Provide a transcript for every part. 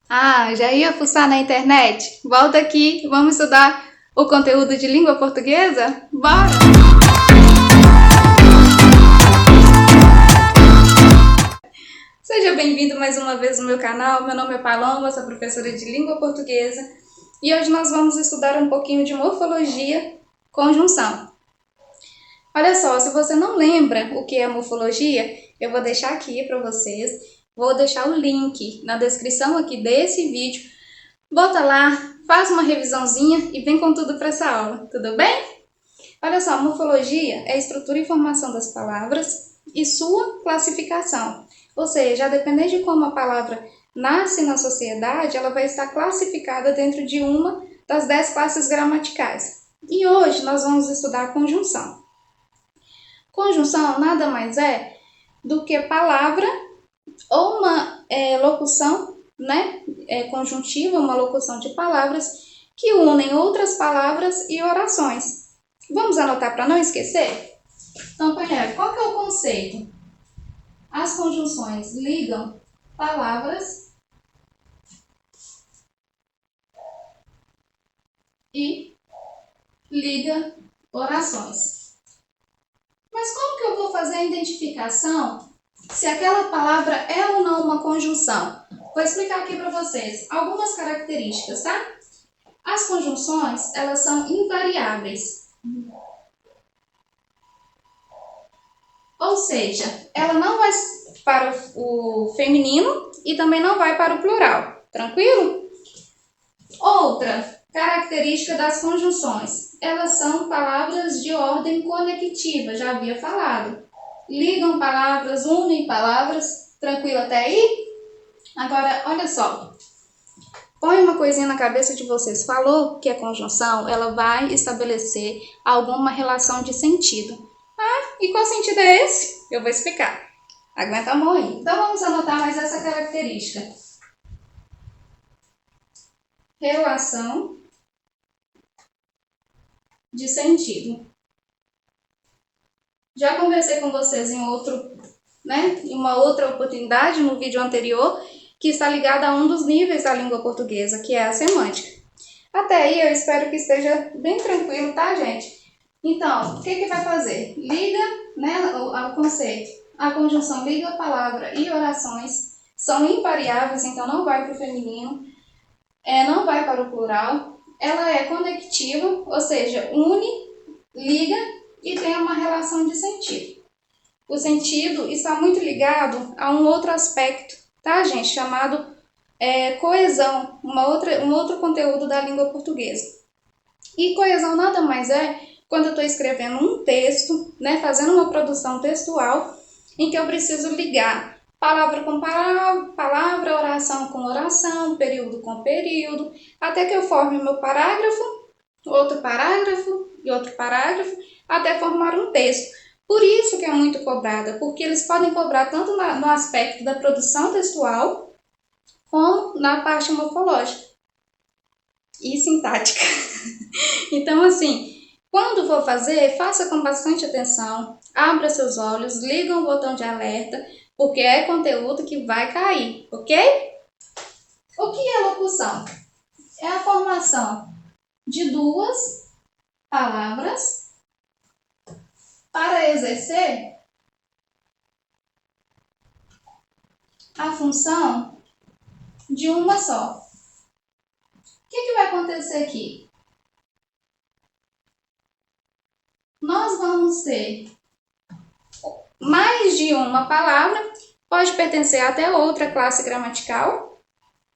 Ah, já ia fuçar na internet? Volta aqui, vamos estudar o conteúdo de língua portuguesa? Bora! Seja bem-vindo mais uma vez no meu canal. Meu nome é Paloma, sou professora de língua portuguesa e hoje nós vamos estudar um pouquinho de morfologia, conjunção. Olha só, se você não lembra o que é morfologia, eu vou deixar aqui para vocês. Vou deixar o link na descrição aqui desse vídeo. Bota lá, faz uma revisãozinha e vem com tudo para essa aula, tudo bem? Olha só, morfologia é a estrutura e formação das palavras e sua classificação. Ou seja, a depender de como a palavra nasce na sociedade, ela vai estar classificada dentro de uma das 10 classes gramaticais. E hoje nós vamos estudar a conjunção. Conjunção nada mais é do que palavra ou uma locução, né, conjuntiva, uma locução de palavras que unem outras palavras e orações. Vamos anotar para não esquecer? Então, primeiro, qual que é o conceito? As conjunções ligam palavras e liga orações. Mas como que eu vou fazer a identificação se aquela palavra é ou não uma conjunção? Vou explicar aqui para vocês algumas características, tá? As conjunções, elas são invariáveis. Ou seja, ela não vai para o feminino e também não vai para o plural. Tranquilo? Outra característica das conjunções, elas são palavras de ordem conectiva, já havia falado. Ligam palavras, unem palavras, tranquilo até aí? Agora, olha só, põe uma coisinha na cabeça de vocês. Falou que a conjunção, ela vai estabelecer alguma relação de sentido. Ah, e qual sentido é esse? Eu vou explicar. Aguenta a mão aí. Então, vamos anotar mais essa característica. Relação de sentido. Já conversei com vocês em uma outra oportunidade, no vídeo anterior, que está ligada a um dos níveis da língua portuguesa, que é a semântica. Até aí eu espero que esteja bem tranquilo, tá, gente? Então, o que vai fazer? Liga, né, o conceito. A conjunção liga a palavra e orações são invariáveis, então não vai para o feminino, não vai para o plural. Ela é conectiva, ou seja, une, liga e tem uma relação de sentido. O sentido está muito ligado a um outro aspecto, tá, gente? Chamado coesão, um outro conteúdo da língua portuguesa. E coesão nada mais é quando eu estou escrevendo um texto, né, fazendo uma produção textual, em que eu preciso ligar palavra com palavra, oração com oração, período com período, até que eu forme o meu parágrafo e outro parágrafo, até formar um texto. Por isso que é muito cobrada, porque eles podem cobrar tanto no aspecto da produção textual, como na parte morfológica e sintática. Então, assim, quando for fazer, faça com bastante atenção, abra seus olhos, liga o botão de alerta, porque é conteúdo que vai cair, ok? O que é locução? É a formação de duas palavras para exercer a função de uma só. O que vai acontecer aqui? Nós vamos ter mais de uma palavra, pode pertencer até outra classe gramatical,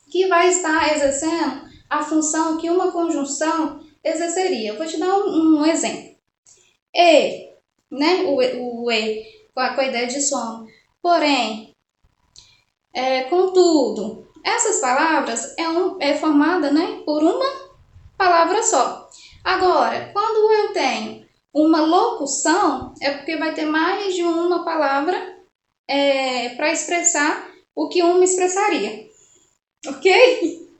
que vai estar exercendo a função que uma conjunção exerceria. Vou te dar um exemplo. E, né? O e com a ideia de som. Porém, contudo, essas palavras é formada, né, por uma palavra só. Agora, quando eu tenho uma locução, é porque vai ter mais de uma palavra para expressar o que uma expressaria. Ok?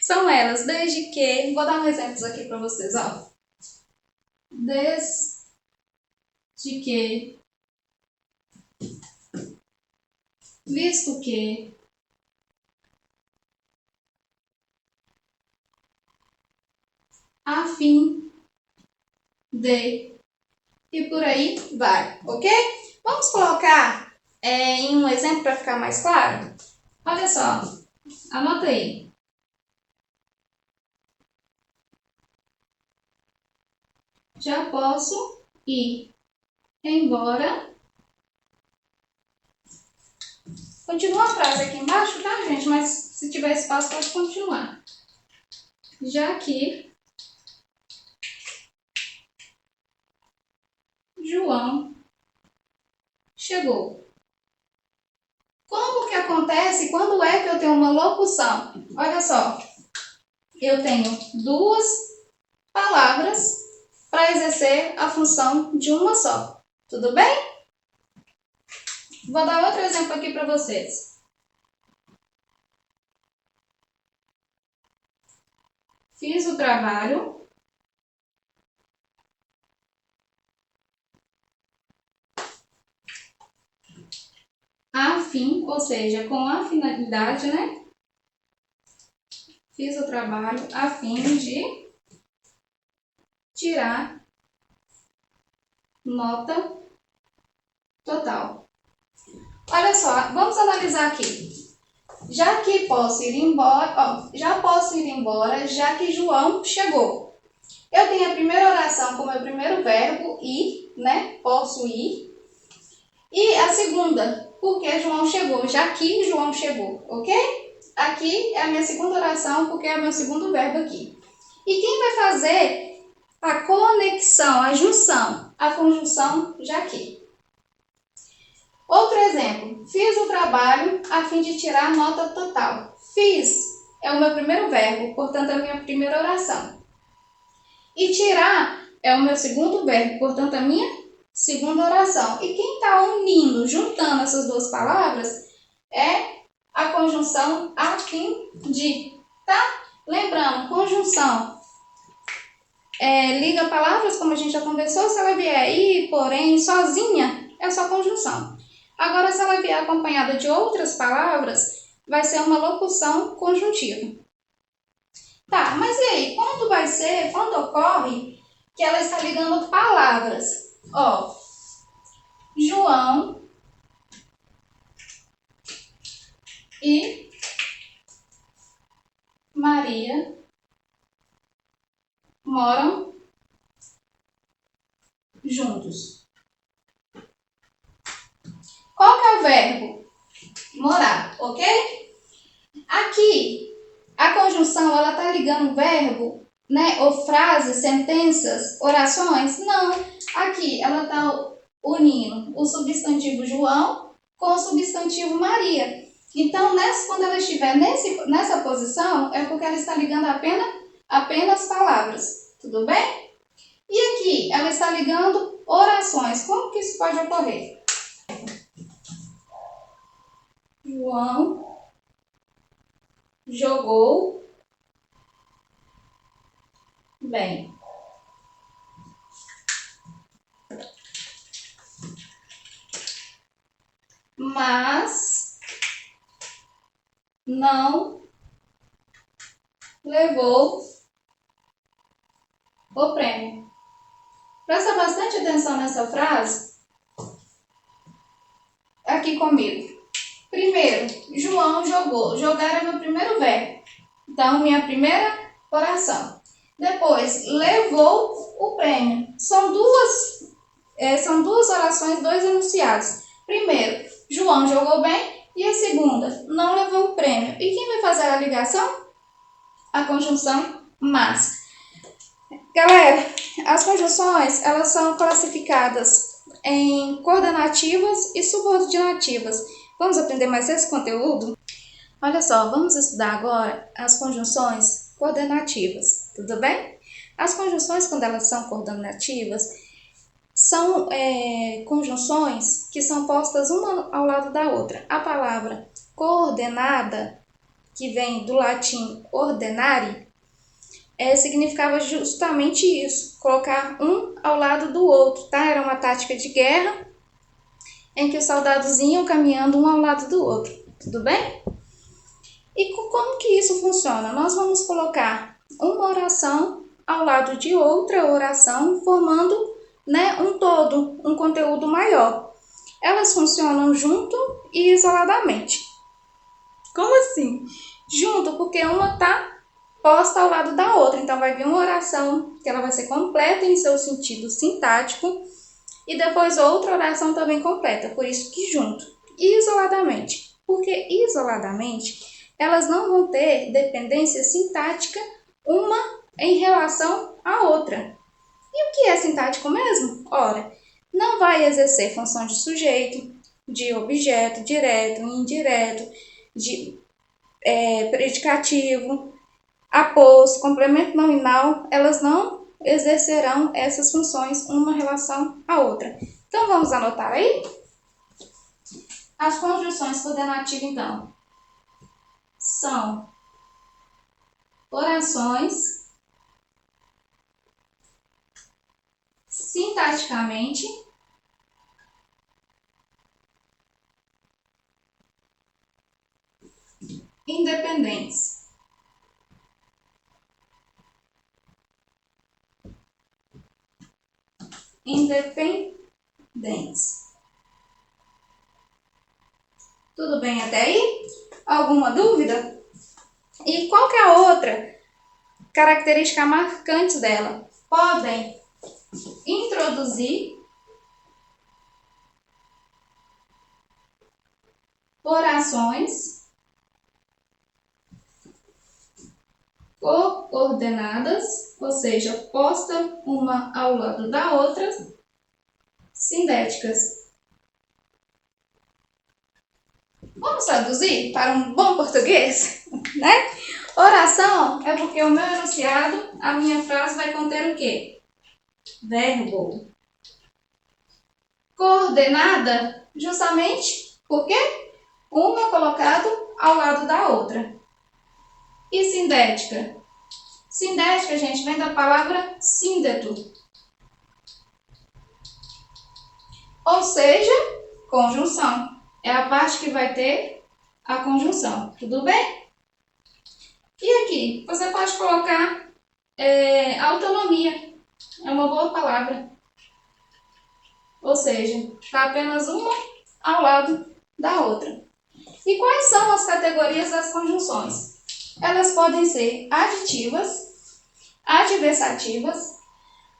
São elas, desde que... Vou dar um exemplo aqui para vocês, ó. Desde que, visto que, a fim de, e por aí vai, ok? Vamos colocar em um exemplo para ficar mais claro? Olha só, anota aí. Já posso ir embora. Continua a frase aqui embaixo, tá, gente? Mas se tiver espaço, pode continuar. Já que João chegou. Como que acontece? Quando é que eu tenho uma locução? Olha só, eu tenho duas palavras para exercer a função de uma só. Tudo bem? Vou dar outro exemplo aqui para vocês. Fiz o trabalho. A fim, ou seja, com a finalidade, né? Fiz o trabalho a fim de tirar nota total. Olha só, vamos analisar aqui. Já que posso ir embora, já que João chegou. Eu tenho a primeira oração como meu primeiro verbo, ir, né? Posso ir. E a segunda, porque João chegou, já que João chegou, ok? Aqui é a minha segunda oração, porque é o meu segundo verbo aqui. E quem vai fazer a conexão, a junção, a conjunção já que? Outro exemplo, fiz o trabalho a fim de tirar a nota total. Fiz é o meu primeiro verbo, portanto é a minha primeira oração. E tirar é o meu segundo verbo, portanto a minha segunda oração. E quem está unindo, juntando essas duas palavras, é a conjunção a fim de, tá? Lembrando, conjunção liga palavras, como a gente já conversou, se ela vier ir, porém, sozinha, é só conjunção. Agora, se ela vier acompanhada de outras palavras, vai ser uma locução conjuntiva. Tá, mas e aí, quando ocorre que ela está ligando palavras? Ó, João e Maria moram juntos. Qual que é o verbo? Morar, ok? Aqui, a conjunção, ela tá ligando verbo, né? Ou frases, sentenças, orações? Não. Aqui, ela tá unindo o substantivo João com o substantivo Maria. Então, quando ela estiver nessa posição, é porque ela está ligando apenas palavras. Tudo bem? E aqui, ela está ligando orações. Como que isso pode ocorrer? João jogou bem. Mas não levou o prêmio. Presta bastante atenção nessa frase. Aqui comigo. Primeiro, João jogou. Jogar é meu primeiro verbo. Então, minha primeira oração. Depois, levou o prêmio. São duas orações, dois enunciados. Primeiro, João jogou bem. E a segunda, não levou o prêmio. E quem vai fazer a ligação? A conjunção mas. Galera, as conjunções, elas são classificadas em coordenativas e subordinativas. Vamos aprender mais esse conteúdo? Olha só, vamos estudar agora as conjunções coordenativas, tudo bem? As conjunções, quando elas são coordenativas, são conjunções que são postas uma ao lado da outra. A palavra coordenada, que vem do latim ordinare, significava justamente isso, colocar um ao lado do outro, tá? Era uma tática de guerra em que os soldados iam caminhando um ao lado do outro, tudo bem? E como que isso funciona? Nós vamos colocar uma oração ao lado de outra oração, formando, né, um todo, um conteúdo maior. Elas funcionam junto e isoladamente. Como assim? Junto, porque uma está posta ao lado da outra. Então, vai vir uma oração que ela vai ser completa em seu sentido sintático e depois outra oração também completa, por isso que junto. E isoladamente, porque isoladamente elas não vão ter dependência sintática uma em relação à outra. E o que é sintático mesmo? Ora, não vai exercer função de sujeito, de objeto direto, indireto, de predicativo, aposto, complemento nominal, elas não exercerão essas funções uma em relação à outra. Então, vamos anotar aí? As conjunções coordenativas, então, são orações sintaticamente independentes. Independentes. Tudo bem até aí? Alguma dúvida? E qual que é a outra característica marcante dela? Podem introduzir orações coordenadas, ou seja, posta uma ao lado da outra, sindéticas. Vamos traduzir para um bom português, né? Oração é porque o meu enunciado, a minha frase vai conter o quê? Verbo. Coordenada, justamente porque uma colocado ao lado da outra. E sindética? Sindética, gente, vem da palavra síndeto. Ou seja, conjunção. É a parte que vai ter a conjunção. Tudo bem? E aqui, você pode colocar autonomia. É uma boa palavra. Ou seja, está apenas uma ao lado da outra. E quais são as categorias das conjunções? Elas podem ser aditivas, adversativas,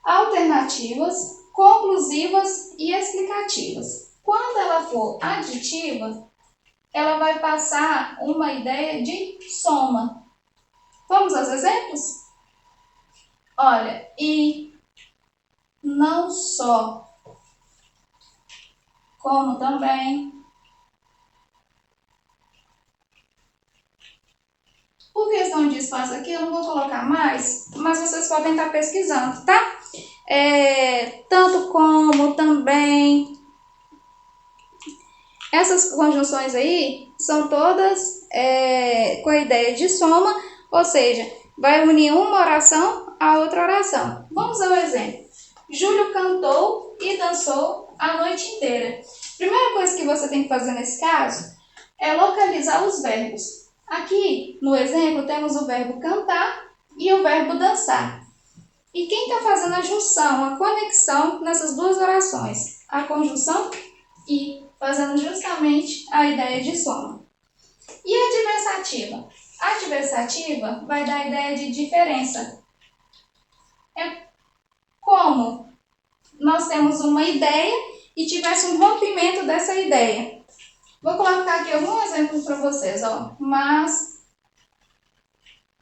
alternativas, conclusivas e explicativas. Quando ela for aditiva, ela vai passar uma ideia de soma. Vamos aos exemplos? Olha, e não só, como também. Por questão de espaço aqui, eu não vou colocar mais, mas vocês podem estar pesquisando, tá? Tanto como também. Essas conjunções aí são todas com a ideia de soma, ou seja, vai unir uma oração a outra oração. Vamos ao exemplo. Júlio cantou e dançou a noite inteira. Primeira coisa que você tem que fazer nesse caso é localizar os verbos. Aqui, no exemplo, temos o verbo cantar e o verbo dançar. E quem está fazendo a junção, a conexão nessas duas orações? A conjunção e, fazendo justamente a ideia de soma. E a adversativa? A adversativa vai dar a ideia de diferença. É como nós temos uma ideia e tivesse um rompimento dessa ideia. Vou colocar aqui algum exemplo para vocês, ó. Mas,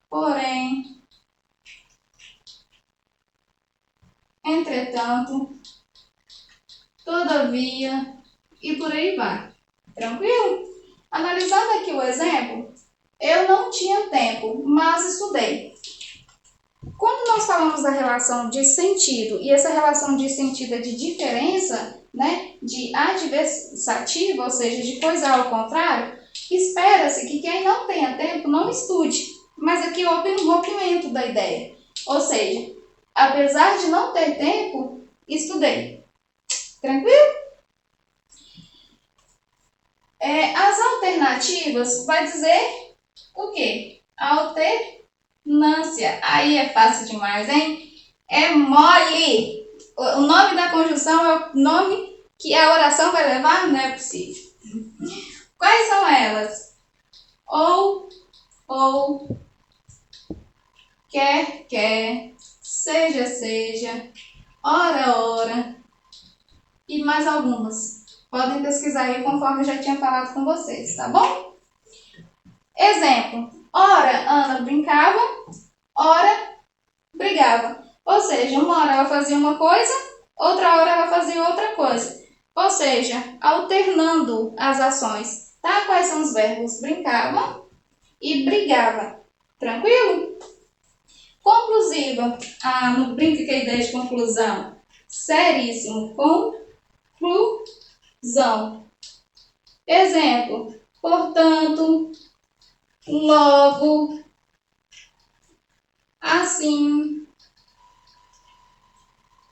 porém, entretanto, todavia e por aí vai. Tranquilo? Analisando aqui o exemplo, eu não tinha tempo, mas estudei. Quando nós falamos da relação de sentido, e essa relação de sentido é de diferença, né, de adversativa, ou seja, de coisa ao contrário, espera-se que quem não tenha tempo não estude. Mas aqui houve um rompimento da ideia. Ou seja, apesar de não ter tempo, estudei. Tranquilo? As alternativas vai dizer o quê? Alternativa. Aí é fácil demais, hein? É mole. O nome da conjunção é o nome que a oração vai levar? Não é possível. Quais são elas? Ou, quer, seja, ora, e mais algumas. Podem pesquisar aí conforme eu já tinha falado com vocês, tá bom? Exemplo. Ora, Ana brincava, ora, brigava. Ou seja, uma hora ela fazia uma coisa, outra hora ela fazia outra coisa. Ou seja, alternando as ações. Tá? Quais são os verbos? Brincava e brigava. Tranquilo? Conclusiva. Não brinca com a ideia de conclusão. Seríssimo. Conclusão. Exemplo. Portanto, logo, assim,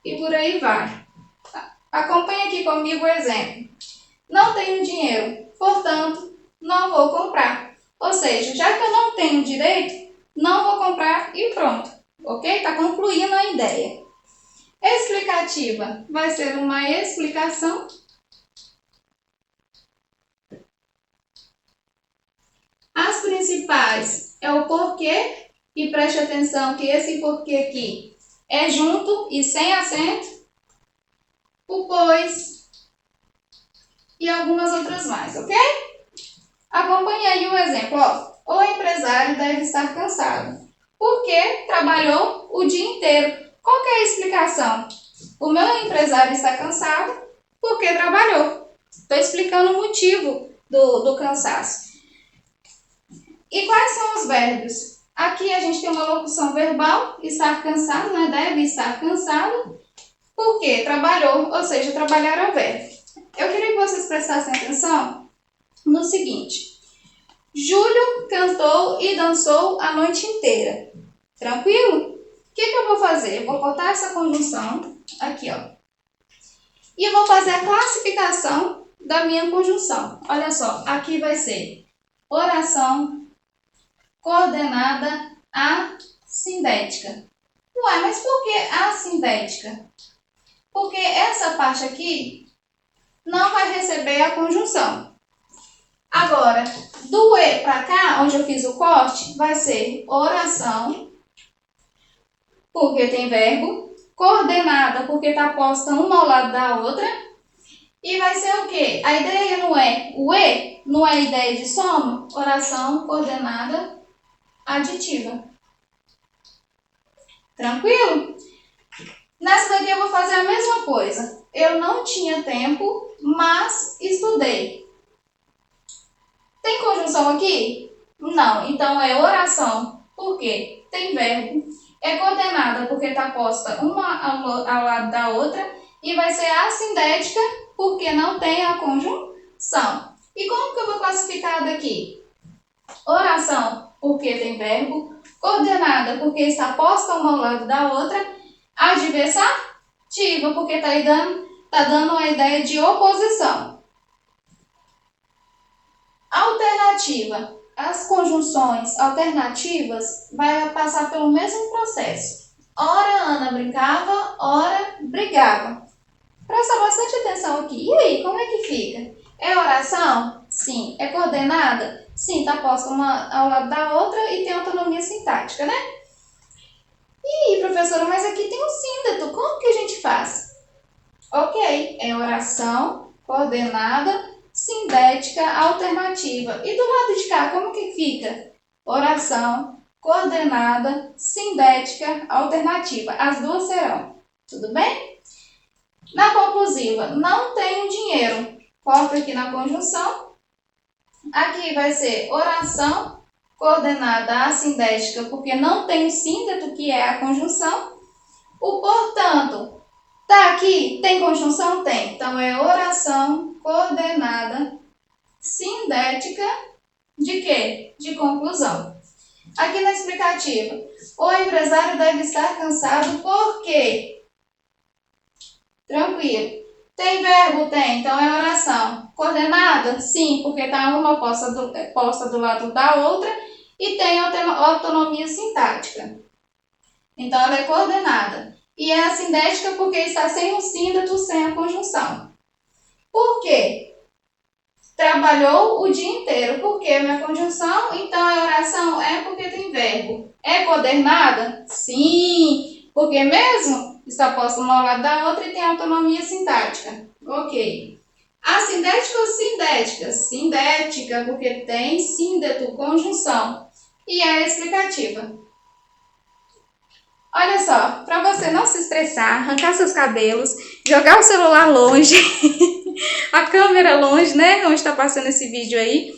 e por aí vai. Acompanhe aqui comigo o exemplo. Não tenho dinheiro, portanto, não vou comprar. Ou seja, já que eu não tenho direito, não vou comprar e pronto. Ok? Está concluindo a ideia. Explicativa vai ser uma explicação. As principais é o porquê, e preste atenção que esse porquê aqui é junto e sem acento. O pois e algumas outras mais, ok? Acompanhe aí o exemplo. O empresário deve estar cansado porque trabalhou o dia inteiro. Qual que é a explicação? O meu empresário está cansado porque trabalhou. Estou explicando o motivo do cansaço. E quais são os verbos? Aqui a gente tem uma locução verbal, estar cansado, né? Deve estar cansado, porque trabalhou, ou seja, trabalhar é o verbo. Eu queria que vocês prestassem atenção no seguinte. Júlio cantou e dançou a noite inteira. Tranquilo? O que eu vou fazer? Eu vou cortar essa conjunção aqui, ó. E eu vou fazer a classificação da minha conjunção. Olha só, aqui vai ser oração coordenada assindética. Ué, mas por que assindética? Porque essa parte aqui não vai receber a conjunção. Agora, do E para cá, onde eu fiz o corte, vai ser oração, porque tem verbo, coordenada, porque está posta uma ao lado da outra, e vai ser o quê? A ideia não é o E, não é a ideia de soma, oração coordenada aditiva. Tranquilo? Nessa daqui eu vou fazer a mesma coisa. Eu não tinha tempo, mas estudei. Tem conjunção aqui? Não. Então é oração, porque tem verbo. É coordenada, porque está posta uma ao lado da outra. E vai ser assindética, porque não tem a conjunção. E como que eu vou classificar daqui? Oração, porque tem verbo. Coordenada, porque está posta uma ao lado da outra. Adversativa, porque está dando a ideia de oposição. Alternativa. As conjunções alternativas vai passar pelo mesmo processo. Ora Ana brincava, ora brigava. Presta bastante atenção aqui. E aí, como é que fica? É oração? Sim. É coordenada? Sim, está posta uma ao lado da outra e tem autonomia sintática, né? E aí, professora, mas aqui tem um síndeto. Como que a gente faz? Ok, é oração coordenada sindética alternativa. E do lado de cá, como que fica? Oração coordenada sindética alternativa. As duas serão. Tudo bem? Na conclusiva, não tenho dinheiro. Corta aqui na conjunção. Aqui vai ser oração coordenada assindética, porque não tem o síndeto, que é a conjunção. O portanto, tá aqui? Tem conjunção? Tem. Então, é oração coordenada sindética de quê? De conclusão. Aqui na explicativa, o empresário deve estar cansado porque... Tranquilo. Tem verbo? Tem. Então, é oração. Coordenada? Sim, porque está uma posta do lado da outra. e tem autonomia sintática. Então, ela é coordenada. E é assindética porque está sem o síndeto, sem a conjunção. Por quê? Trabalhou o dia inteiro. Por quê? Minha conjunção, então a oração é porque tem verbo. É coordenada? Sim. Porque mesmo está posta uma ao lado da outra e tem autonomia sintática. Ok. Assindética ou sindética? Sindética, porque tem síndeto, conjunção. E é explicativa. Olha só, para você não se estressar, arrancar seus cabelos, jogar o celular longe, a câmera longe, né? Onde está passando esse vídeo aí.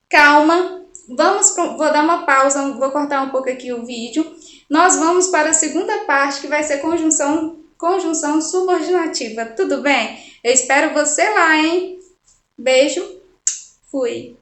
Calma, vou dar uma pausa, vou cortar um pouco aqui o vídeo. Nós vamos para a segunda parte, que vai ser conjunção subordinativa. Tudo bem? Eu espero você lá, hein? Beijo, fui!